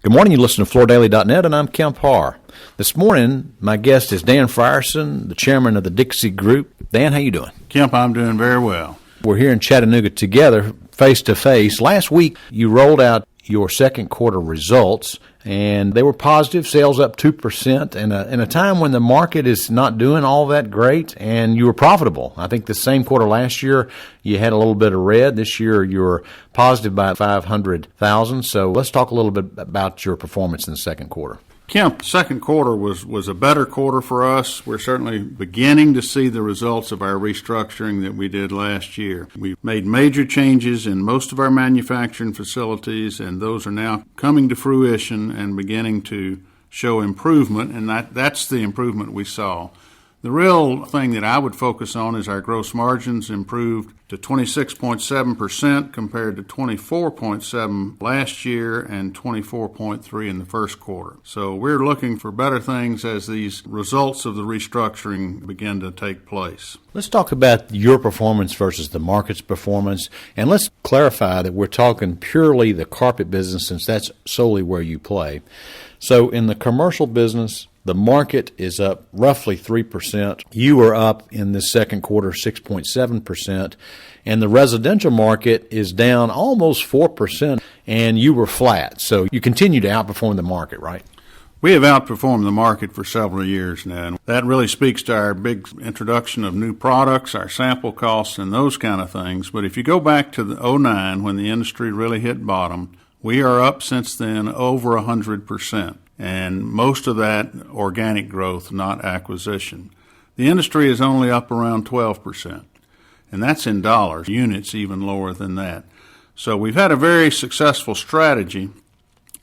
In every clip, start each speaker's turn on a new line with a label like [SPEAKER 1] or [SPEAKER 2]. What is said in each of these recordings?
[SPEAKER 1] Good morning. You listen to FloorDaily.net, and I'm Kemp Harr. This morning, my guest is Dan Frierson, the chairman of the Dixie Group. Dan, how you doing?
[SPEAKER 2] Kemp, I'm doing very well.
[SPEAKER 1] We're here in Chattanooga together, face-to-face. Last week, you rolled out your second quarter results, and they were positive, sales up 2%, in a time when the market is not doing all that great, and you were profitable. I think the same quarter last year, you had a little bit of red. This year, you were positive by $500,000. So let's talk a little bit about your performance in the second quarter.
[SPEAKER 2] Kemp, second quarter was a better quarter for us. We're certainly beginning to see the results of our restructuring that we did last year. We made major changes in most of our manufacturing facilities, and those are now coming to fruition and beginning to show improvement, and that's the improvement we saw. The real thing that I would focus on is our gross margins improved to 26.7% compared to 24.7% last year and 24.3% in the first quarter. So we're looking for better things as these results of the restructuring begin to take place.
[SPEAKER 1] Let's talk about your performance versus the market's performance, and let's clarify that we're talking purely the carpet business since that's solely where you play. So in the commercial business, the market is up roughly 3%. You were up in the second quarter 6.7%, and the residential market is down almost 4%, and you were flat. So you continue to outperform the market, right?
[SPEAKER 2] We have outperformed the market for several years now, and that really speaks to our big introduction of new products, our sample costs, and those kind of things. But if you go back to the 2009 when the industry really hit bottom, we are up since then over 100%. And most of that organic growth, not acquisition. The industry is only up around 12%, and that's in dollars. Units even lower than that. So we've had a very successful strategy.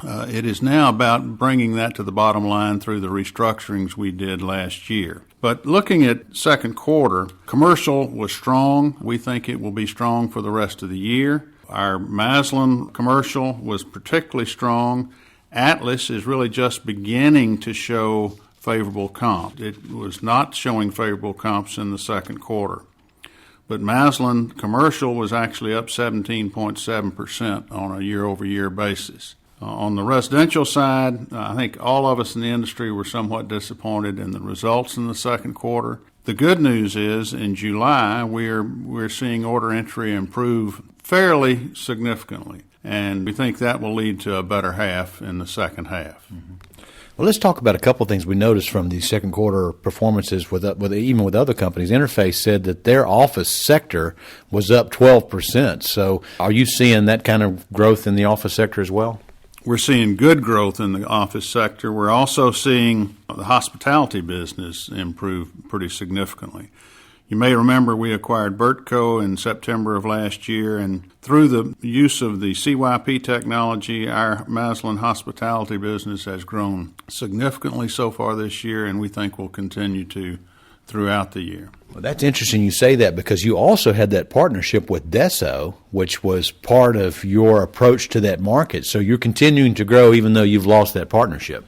[SPEAKER 2] It is now about bringing that to the bottom line through the restructurings we did last year. But looking at second quarter, commercial was strong. We think it will be strong for the rest of the year. Our Maslin commercial was particularly strong. Atlas is really just beginning to show favorable comps. It was not showing favorable comps in the second quarter. But Maslin commercial was actually up 17.7% on a year-over-year basis. On the residential side, I think all of us in the industry were somewhat disappointed in the results in the second quarter. The good news is in July, we're seeing order entry improve fairly significantly. And we think that will lead to a better half in the second half.
[SPEAKER 1] Mm-hmm. Well, let's talk about a couple of things we noticed from the second quarter performances with even with other companies. Interface said that their office sector was up 12%. So are you seeing that kind of growth in the office sector as well?
[SPEAKER 2] We're seeing good growth in the office sector. We're also seeing the hospitality business improve pretty significantly. You may remember we acquired Bertco in September of last year, and through the use of the CYP technology, our Maslin hospitality business has grown significantly so far this year, and we think will continue to throughout the year.
[SPEAKER 1] Well, that's interesting you say that because you also had that partnership with Deso, which was part of your approach to that market. So you're continuing to grow even though you've lost that partnership.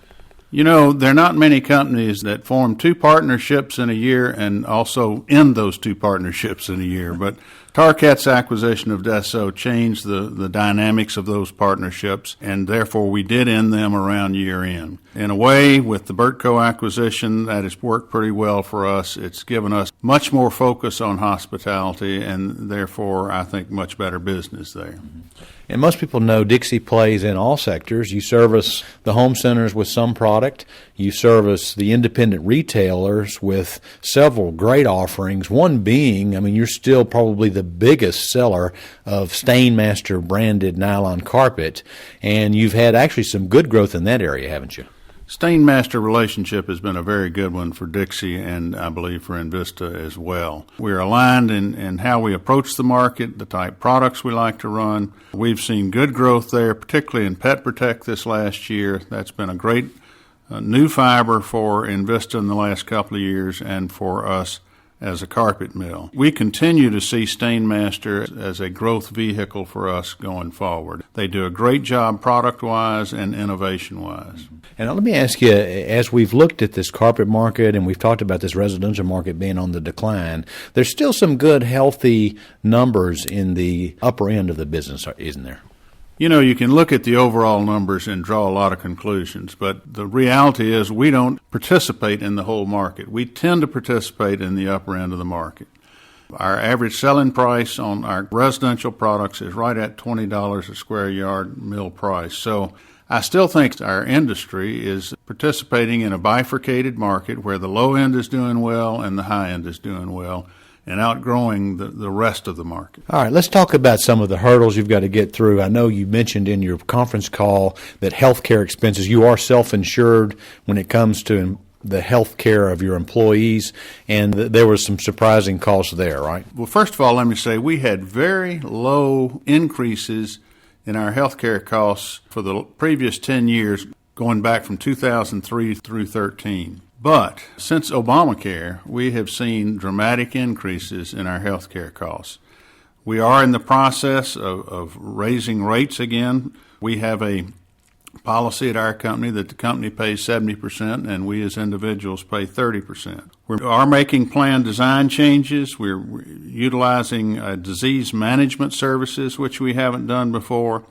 [SPEAKER 2] You know, there are not many companies that form two partnerships in a year and also end those two partnerships in a year. But Tarkat's acquisition of Deso changed the dynamics of those partnerships, and therefore we did end them around year end. In a way, with the Bertco acquisition, that has worked pretty well for us. It's given us much more focus on hospitality, and therefore I think much better business there.
[SPEAKER 1] And most people know Dixie plays in all sectors. You service the home centers with some product. You service the independent retailers with several great offerings. One being, you're still probably the biggest seller of Stainmaster branded nylon carpet. And you've had actually some good growth in that area, haven't you?
[SPEAKER 2] Stainmaster relationship has been a very good one for Dixie and I believe for Invista as well. We're aligned in how we approach the market, the type products we like to run. We've seen good growth there, particularly in Pet Protect this last year. That's been a great new fiber for Invista in the last couple of years and for us as a carpet mill. We continue to see Stainmaster as a growth vehicle for us going forward. They do a great job product-wise and innovation-wise.
[SPEAKER 1] And let me ask you, as we've looked at this carpet market and we've talked about this residential market being on the decline, there's still some good, healthy numbers in the upper end of the business, isn't there?
[SPEAKER 2] You know, you can look at the overall numbers and draw a lot of conclusions, but the reality is we don't participate in the whole market. We tend to participate in the upper end of the market. Our average selling price on our residential products is right at $20 a square yard mill price. So I still think our industry is participating in a bifurcated market where the low end is doing well and the high end is doing well, and outgrowing the rest of the market.
[SPEAKER 1] All right, let's talk about some of the hurdles you've got to get through. I know you mentioned in your conference call that healthcare expenses, you are self-insured when it comes to the health care of your employees, and there was some surprising costs there, right?
[SPEAKER 2] Well, first of all, let me say we had very low increases in our health care costs for the previous 10 years, going back from 2003 through 13. But since Obamacare, we have seen dramatic increases in our health care costs. We are in the process of raising rates again. We have a policy at our company that the company pays 70% and we as individuals pay 30%. We are making plan design changes. We're utilizing disease management services, which we haven't done before,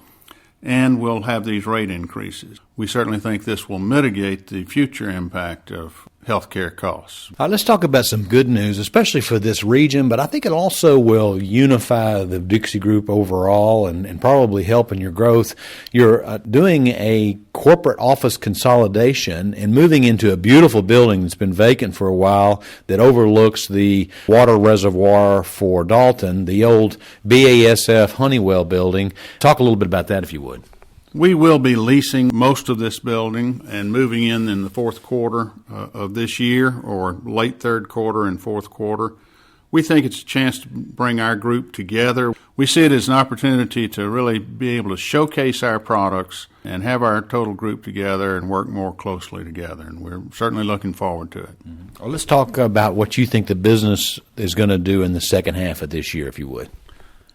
[SPEAKER 2] and we'll have these rate increases. We certainly think this will mitigate the future impact of healthcare costs.
[SPEAKER 1] All right, let's talk about some good news, especially for this region, but I think it also will unify the Dixie Group overall and probably help in your growth. You're doing a corporate office consolidation and moving into a beautiful building that's been vacant for a while that overlooks the water reservoir for Dalton, the old BASF Honeywell building. Talk a little bit about that if you would.
[SPEAKER 2] We will be leasing most of this building and moving in the fourth quarter of this year, or late third quarter and fourth quarter. We think it's a chance to bring our group together. We see it as an opportunity to really be able to showcase our products and have our total group together and work more closely together, and we're certainly looking forward to it.
[SPEAKER 1] Well, let's talk about what you think the business is going to do in the second half of this year, if you would.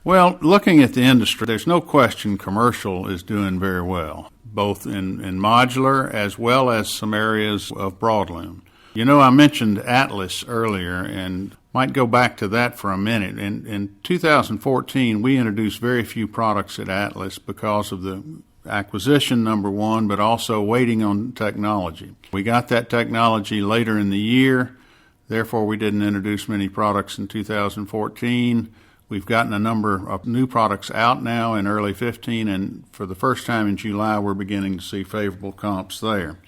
[SPEAKER 2] Well, looking at the industry, there's no question commercial is doing very well, both in modular as well as some areas of broadloom. You know, I mentioned Atlas earlier and might go back to that for a minute. In 2014, we introduced very few products at Atlas because of the acquisition, number one, but also waiting on technology. We got that technology later in the year, therefore we didn't introduce many products in 2014. We've gotten a number of new products out now in early 15, and for the first time in July, we're beginning to see favorable comps there.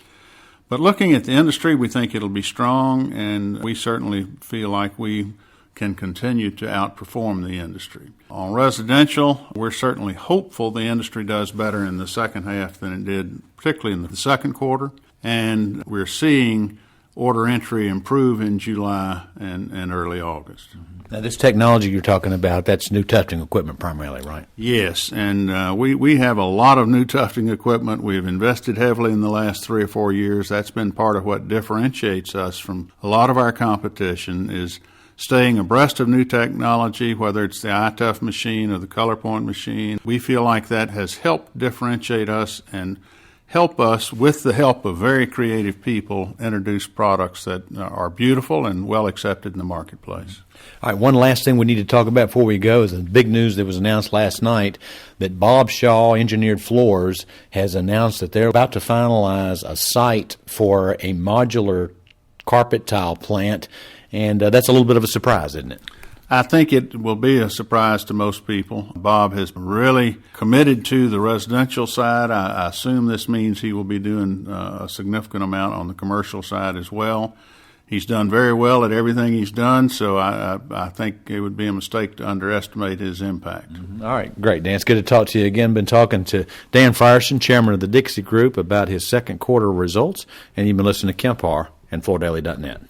[SPEAKER 2] But looking at the industry, we think it'll be strong, and we certainly feel like we can continue to outperform the industry. On residential, we're certainly hopeful the industry does better in the second half than it did, particularly in the second quarter, and we're seeing order entry improve in July and early August.
[SPEAKER 1] Now, this technology you're talking about, that's new tufting equipment primarily, right?
[SPEAKER 2] Yes, and we have a lot of new tufting equipment. We've invested heavily in the last 3 or 4 years. That's been part of what differentiates us from a lot of our competition, is staying abreast of new technology, whether it's the iTuff machine or the ColorPoint machine. We feel like that has helped differentiate us and help us, with the help of very creative people, introduce products that are beautiful and well accepted in the marketplace.
[SPEAKER 1] All right, one last thing we need to talk about before we go is the big news that was announced last night that Bob Shaw Engineered Floors has announced that they're about to finalize a site for a modular carpet tile plant, and that's a little bit of a surprise, isn't it?
[SPEAKER 2] I think it will be a surprise to most people. Bob has really committed to the residential side. I assume this means he will be doing a significant amount on the commercial side as well. He's done very well at everything he's done, so I think it would be a mistake to underestimate his impact.
[SPEAKER 1] All right, great, Dan. It's good to talk to you again. Been talking to Dan Frierson, chairman of the Dixie Group, about his second quarter results, and you've been listening to Kemp Harr and FloorDaily.net.